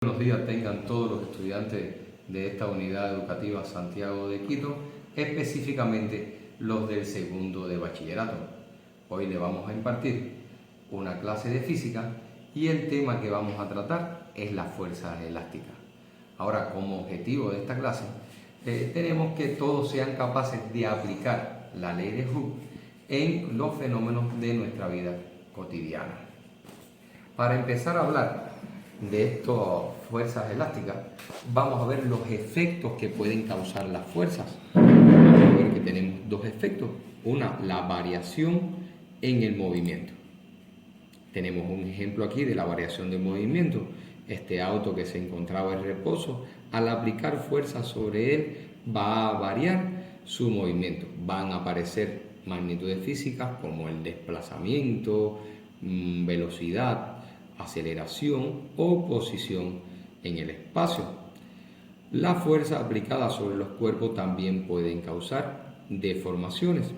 Buenos días tengan todos los estudiantes de esta unidad educativa Santiago de Quito, específicamente los del segundo de bachillerato. Hoy le vamos a impartir una clase de física y el tema que vamos a tratar es las fuerzas elásticas. Ahora, como objetivo de esta clase, tenemos que todos sean capaces de aplicar la ley de Hooke en los fenómenos de nuestra vida cotidiana. Para empezar a hablar de estas fuerzas elásticas, vamos a ver los efectos que pueden causar las fuerzas. Vamos a ver que tenemos dos efectos. Una, la variación en el movimiento. Tenemos un ejemplo aquí de la variación de movimiento. Este auto que se encontraba en reposo, al aplicar fuerza sobre él, va a variar su movimiento. Van a aparecer magnitudes físicas como el desplazamiento, velocidad, aceleración o posición en el espacio. La fuerza aplicada sobre los cuerpos también pueden causar deformaciones.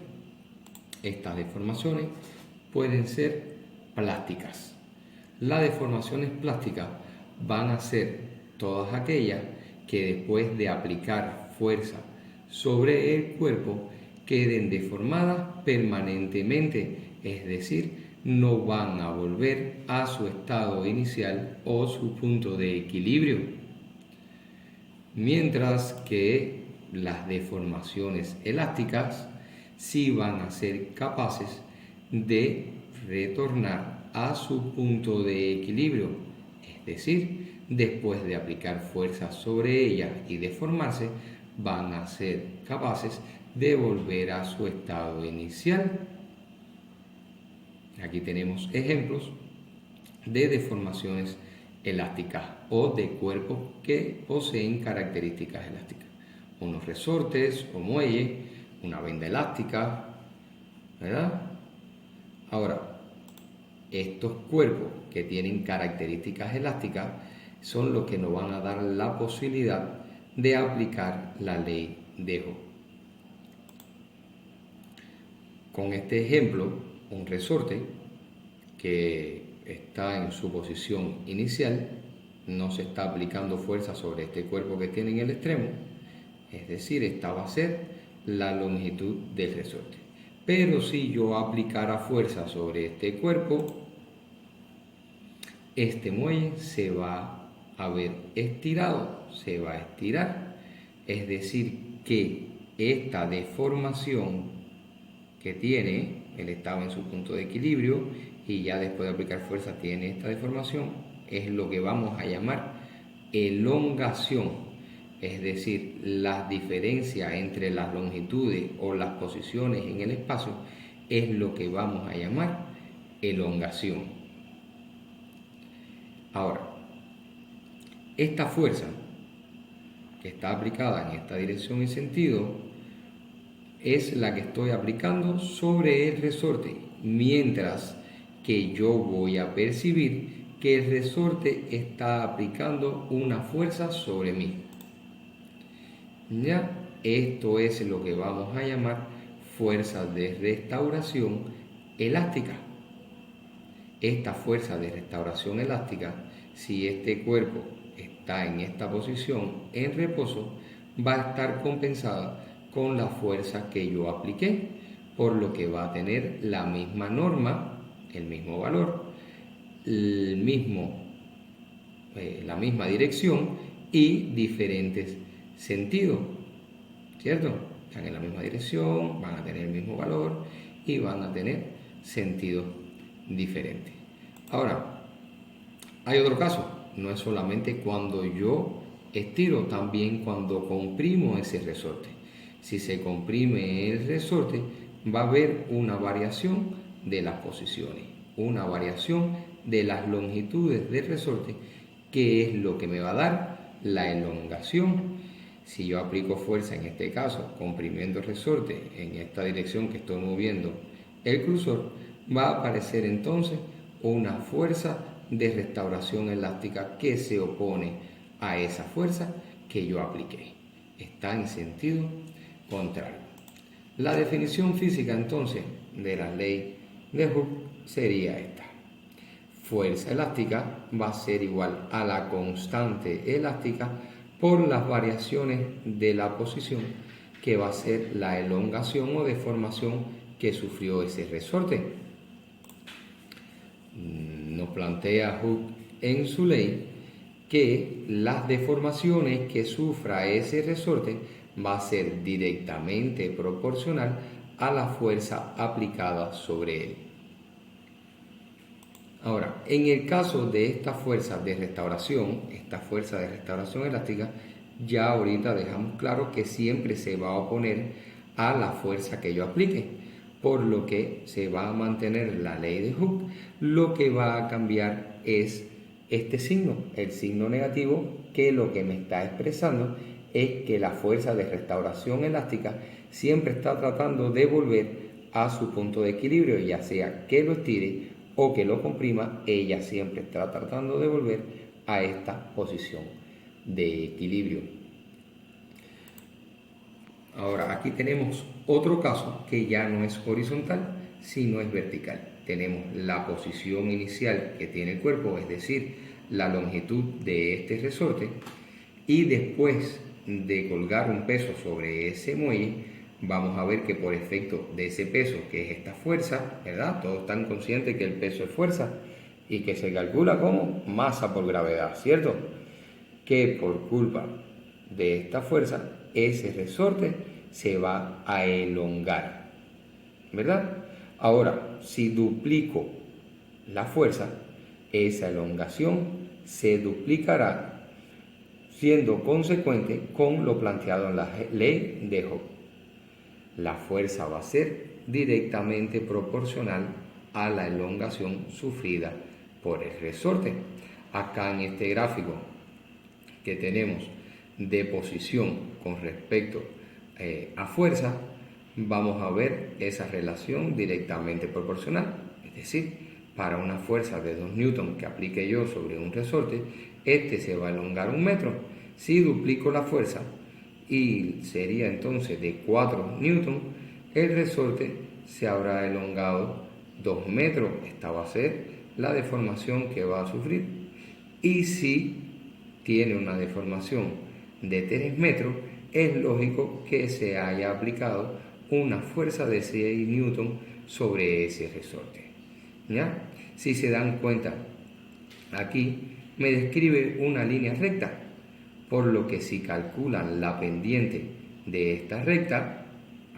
Estas deformaciones pueden ser plásticas. Las deformaciones plásticas van a ser todas aquellas que después de aplicar fuerza sobre el cuerpo queden deformadas permanentemente, es decir, no van a volver a su estado inicial o su punto de equilibrio. Mientras que las deformaciones elásticas sí van a ser capaces de retornar a su punto de equilibrio, es decir, después de aplicar fuerza sobre ellas y deformarse, van a ser capaces de volver a su estado inicial. Aquí tenemos ejemplos de deformaciones elásticas o de cuerpos que poseen características elásticas. Unos resortes o muelles, una venda elástica, ¿verdad? Ahora, estos cuerpos que tienen características elásticas son los que nos van a dar la posibilidad de aplicar la ley de Hooke. Con este ejemplo, un resorte que está en su posición inicial, no se está aplicando fuerza sobre este cuerpo que tiene en el extremo, es decir, esta va a ser la longitud del resorte. Pero si yo aplicara fuerza sobre este cuerpo, este muelle se va a ver estirado, se va a estirar, es decir, que esta deformación que tiene, él estaba en su punto de equilibrio y ya después de aplicar fuerza tiene esta deformación, es lo que vamos a llamar elongación, es decir, las diferencias entre las longitudes o las posiciones en el espacio es lo que vamos a llamar elongación. Ahora, esta fuerza que está aplicada en esta dirección y sentido es la que estoy aplicando sobre el resorte, mientras que yo voy a percibir que el resorte está aplicando una fuerza sobre mí. ¿Ya? Esto es lo que vamos a llamar fuerza de restauración elástica. Esta fuerza de restauración elástica, si este cuerpo está en esta posición en reposo, va a estar compensada con la fuerza que yo apliqué, por lo que va a tener la misma norma, el mismo valor, la misma dirección y diferentes sentidos, ¿cierto? Están en la misma dirección, van a tener el mismo valor y van a tener sentidos diferentes. Ahora, hay otro caso, no es solamente cuando yo estiro, también cuando comprimo ese resorte. Si se comprime el resorte, va a haber una variación de las posiciones, una variación de las longitudes del resorte, que es lo que me va a dar la elongación. Si yo aplico fuerza, en este caso, comprimiendo el resorte en esta dirección que estoy moviendo el cursor, va a aparecer entonces una fuerza de restauración elástica que se opone a esa fuerza que yo apliqué. Está en sentido contrario. La definición física entonces de la ley de Hooke sería esta. fuerza elástica va a ser igual a la constante elástica por las variaciones de la posición, que va a ser la elongación o deformación que sufrió ese resorte. Nos plantea Hooke en su ley que las deformaciones que sufra ese resorte va a ser directamente proporcional a la fuerza aplicada sobre él. Ahora, en el caso de esta fuerza de restauración elástica, ya ahorita dejamos claro que siempre se va a oponer a la fuerza que yo aplique, por lo que se va a mantener la ley de Hooke. Lo que va a cambiar es este signo, el signo negativo, que lo que me está expresando es que la fuerza de restauración elástica siempre está tratando de volver a su punto de equilibrio, ya sea que lo estire o que lo comprima, ella siempre está tratando de volver a esta posición de equilibrio. Ahora, aquí tenemos otro caso que ya no es horizontal, sino es vertical. Tenemos la posición inicial que tiene el cuerpo, es decir, la longitud de este resorte, y después de colgar un peso sobre ese muelle, vamos a ver que por efecto de ese peso, que es esta fuerza, ¿verdad? Todos están conscientes que el peso es fuerza y que se calcula como masa por gravedad, ¿cierto? Que por culpa de esta fuerza, ese resorte se va a elongar, ¿verdad? Ahora, si duplico la fuerza, esa elongación se duplicará, siendo consecuente con lo planteado en la ley de Hooke. La fuerza va a ser directamente proporcional a la elongación sufrida por el resorte. Acá en este gráfico que tenemos de posición con respecto a fuerza, vamos a ver esa relación directamente proporcional. Es decir, para una fuerza de 2 newton que aplique yo sobre un resorte, este se va a elongar 1 metro. Si duplico la fuerza, y sería entonces de 4 newton, el resorte se habrá elongado 2 metros. Esta va a ser la deformación que va a sufrir. Y si tiene una deformación de 3 metros, es lógico que se haya aplicado una fuerza de 6 newton sobre ese resorte. ¿Ya? Si se dan cuenta, aquí me describe una línea recta, por lo que si calculan la pendiente de esta recta,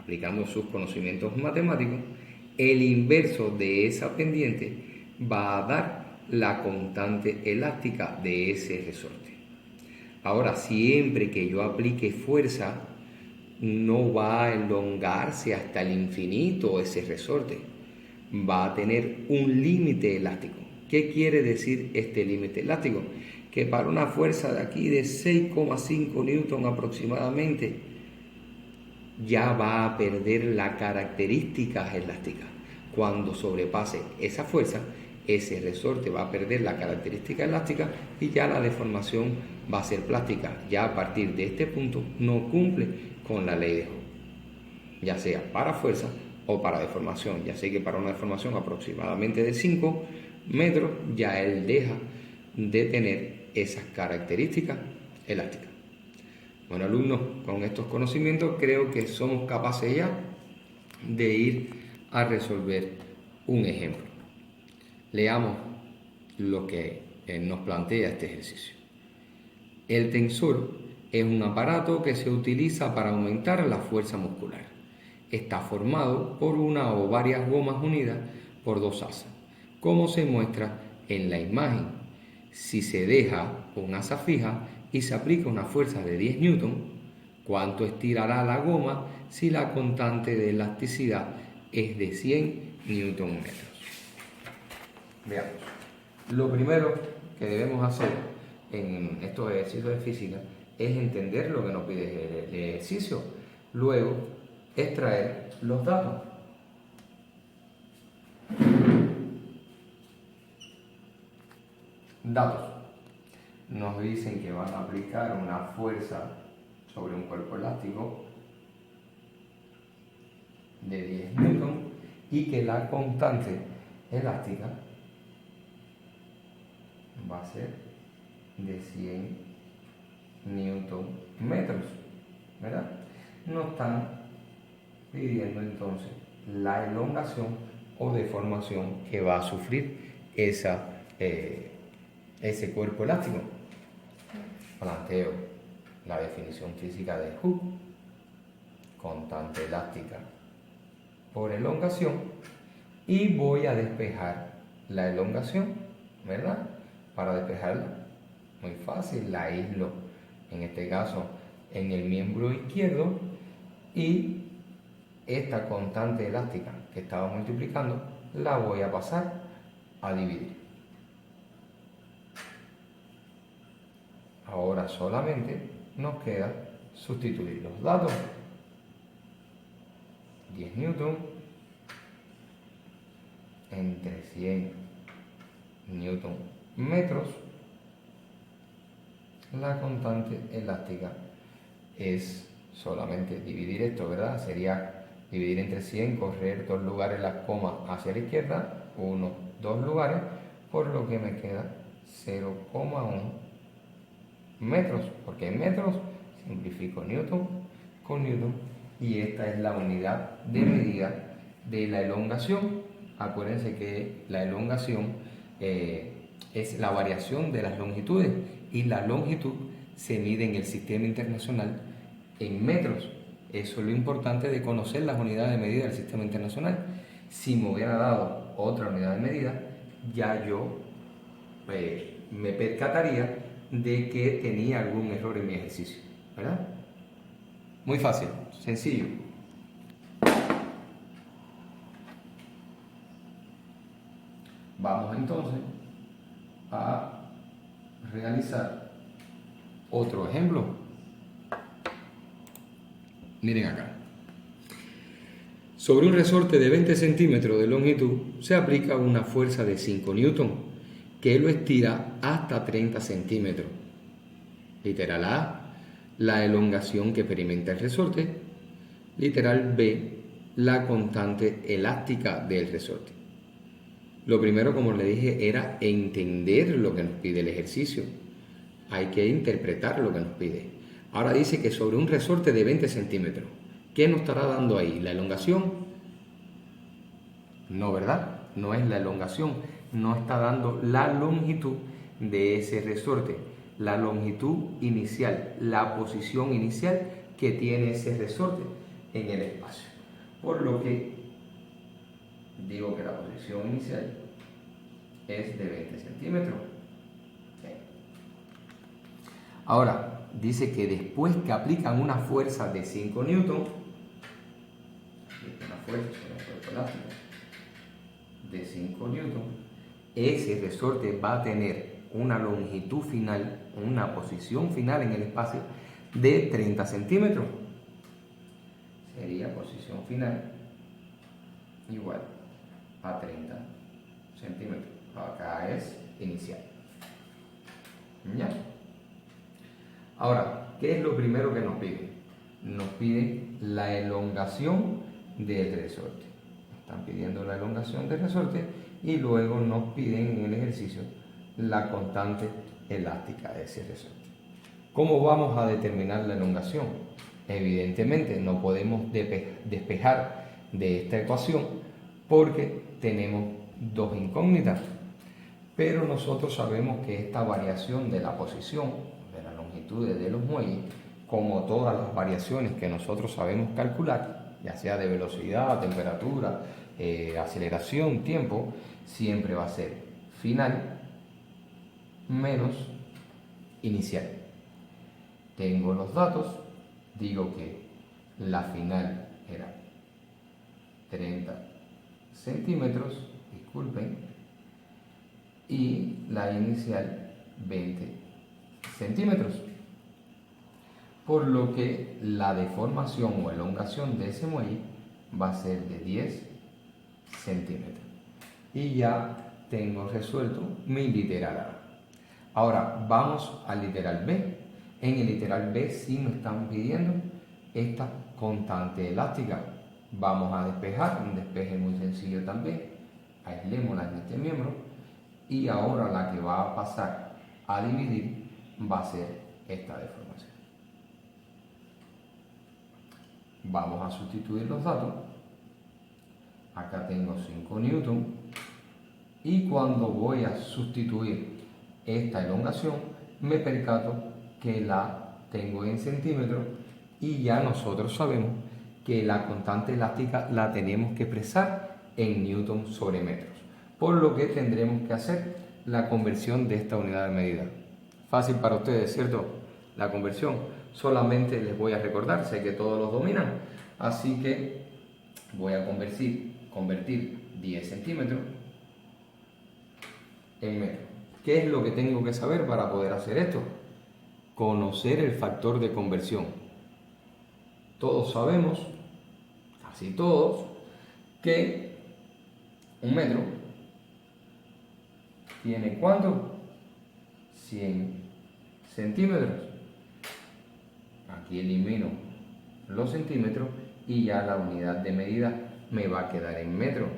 aplicando sus conocimientos matemáticos, el inverso de esa pendiente va a dar la constante elástica de ese resorte. Ahora, siempre que yo aplique fuerza, no va a elongarse hasta el infinito ese resorte. Va a tener un límite elástico. ¿Qué quiere decir este límite elástico? Que para una fuerza de aquí de 6,5 newton aproximadamente, ya va a perder las características elásticas. Cuando sobrepase esa fuerza, ese resorte va a perder la característica elástica y ya la deformación va a ser plástica. Ya a partir de este punto no cumple con la ley de Hooke, ya sea para fuerza o para deformación. Ya sé que para una deformación aproximadamente de 5 metros, ya él deja de tener esas características elásticas. Bueno, alumnos, con estos conocimientos creo que somos capaces ya de ir a resolver un ejemplo. Leamos lo que nos plantea este ejercicio. El tensor es un aparato que se utiliza para aumentar la fuerza muscular. Está formado por una o varias gomas unidas por 2 asas, como se muestra en la imagen. Si se deja un asa fija y se aplica una fuerza de 10 newton, ¿cuánto estirará la goma si la constante de elasticidad es de 100 newton metros? Veamos. Lo primero que debemos hacer en estos ejercicios de física es entender lo que nos pide el ejercicio. Luego, extraer los datos. Datos. Nos dicen que van a aplicar una fuerza sobre un cuerpo elástico de 10 newton y que la constante elástica va a ser de 100 newton metros, ¿verdad? Nos están pidiendo entonces la elongación o deformación que va a sufrir ese cuerpo elástico. Planteo la definición física de Hooke, constante elástica por elongación, y voy a despejar la elongación, ¿verdad? Para despejarla, muy fácil, la aíslo, en este caso, en el miembro izquierdo, y esta constante elástica que estaba multiplicando la voy a pasar a dividir. Ahora solamente nos queda sustituir los datos. 10 newton entre 100 newton metros. La constante elástica es solamente dividir esto, ¿verdad? Sería dividir entre 100, correr 2 lugares las comas hacia la izquierda, 1, 2 lugares, por lo que me queda 0,1 metros, porque en metros simplifico newton con newton, y esta es la unidad de medida de la elongación. Acuérdense que la elongación es la variación de las longitudes, y la longitud se mide en el sistema internacional en metros. Eso es lo importante de conocer las unidades de medida del sistema internacional. Si me hubiera dado otra unidad de medida, ya yo me percataría de que tenía algún error en mi ejercicio, ¿verdad? Muy fácil, sencillo. Vamos entonces a realizar otro ejemplo. Miren acá. Sobre un resorte de 20 centímetros de longitud se aplica una fuerza de 5 newton que lo estira hasta 30 centímetros. Literal A, la elongación que experimenta el resorte. Literal B, la constante elástica del resorte. Lo primero, como le dije, era entender lo que nos pide el ejercicio. Hay que interpretar lo que nos pide. Ahora dice que sobre un resorte de 20 centímetros. ¿Qué nos estará dando ahí? ¿La elongación? No, ¿verdad? No es la elongación. No está dando la longitud de ese resorte. La longitud inicial, la posición inicial que tiene ese resorte en el espacio. Por lo que digo que la posición inicial es de 20 centímetros. Ahora, dice que después que aplican una fuerza de 5 newton, una fuerza elástica de 5 newton, ese resorte va a tener una longitud final, una posición final en el espacio de 30 centímetros. Sería posición final igual a 30 centímetros. Acá es inicial. ¿Ya? Ahora, ¿qué es lo primero que nos pide? Nos pide la elongación del resorte. Están pidiendo la elongación del resorte y luego nos piden en el ejercicio la constante elástica de ese resorte. ¿Cómo vamos a determinar la elongación? Evidentemente no podemos despejar de esta ecuación porque tenemos dos incógnitas, pero nosotros sabemos que esta variación de la posición, de la longitud de los muelles, como todas las variaciones que nosotros sabemos calcular, ya sea de velocidad, temperatura, aceleración, tiempo, siempre va a ser final menos inicial. Tengo los datos, digo que la final era 30 centímetros, disculpen, y la inicial 20 centímetros. Por lo que la deformación o elongación de ese muelle va a ser de 10 centímetros. Y ya tengo resuelto mi literal A. Ahora vamos al literal B. En el literal B sí me están pidiendo esta constante elástica. Vamos a despejar, un despeje muy sencillo también. Aislémosla en este miembro y ahora la que va a pasar a dividir va a ser esta deformación. Vamos a sustituir los datos. Acá tengo 5 newton y cuando voy a sustituir esta elongación me percato que la tengo en centímetros y ya nosotros sabemos que la constante elástica la tenemos que expresar en newton sobre metros, por lo que tendremos que hacer la conversión de esta unidad de medida. Fácil para ustedes, ¿cierto? La conversión. Solamente les voy a recordar, sé que todos los dominan, así que voy a convertir 10 centímetros en metros. ¿Qué es lo que tengo que saber para poder hacer esto? Conocer el factor de conversión. Todos sabemos, casi todos, que un metro tiene ¿cuánto? 100 centímetros. Aquí elimino los centímetros y ya la unidad de medida me va a quedar en metros.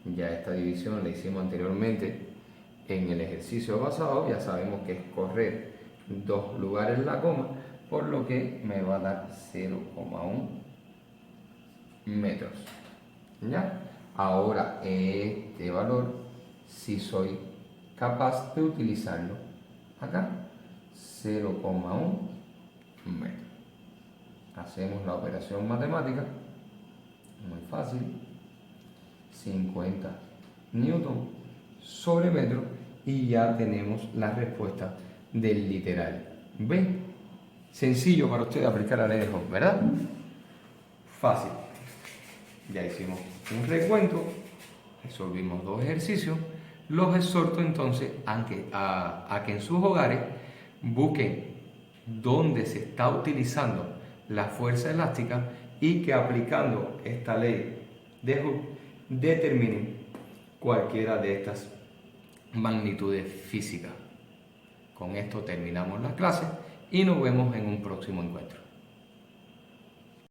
Ya esta división la hicimos anteriormente en el ejercicio pasado, ya sabemos que es correr 2 lugares la coma, por lo que me va a dar 0,1 metros. ¿Ya? Ahora este valor, si soy capaz de utilizarlo acá, 0,1 metros. Hacemos la operación matemática, muy fácil, 50 newton sobre metro y ya tenemos la respuesta del literal B. Sencillo para usted aplicar la ley de Ohm, ¿verdad? Fácil. Ya hicimos un recuento, resolvimos 2 ejercicios. Los exhorto entonces a que en sus hogares busquen dónde se está utilizando la fuerza elástica y que aplicando esta ley de Hooke determinen cualquiera de estas magnitudes físicas. Con esto terminamos la clase y nos vemos en un próximo encuentro.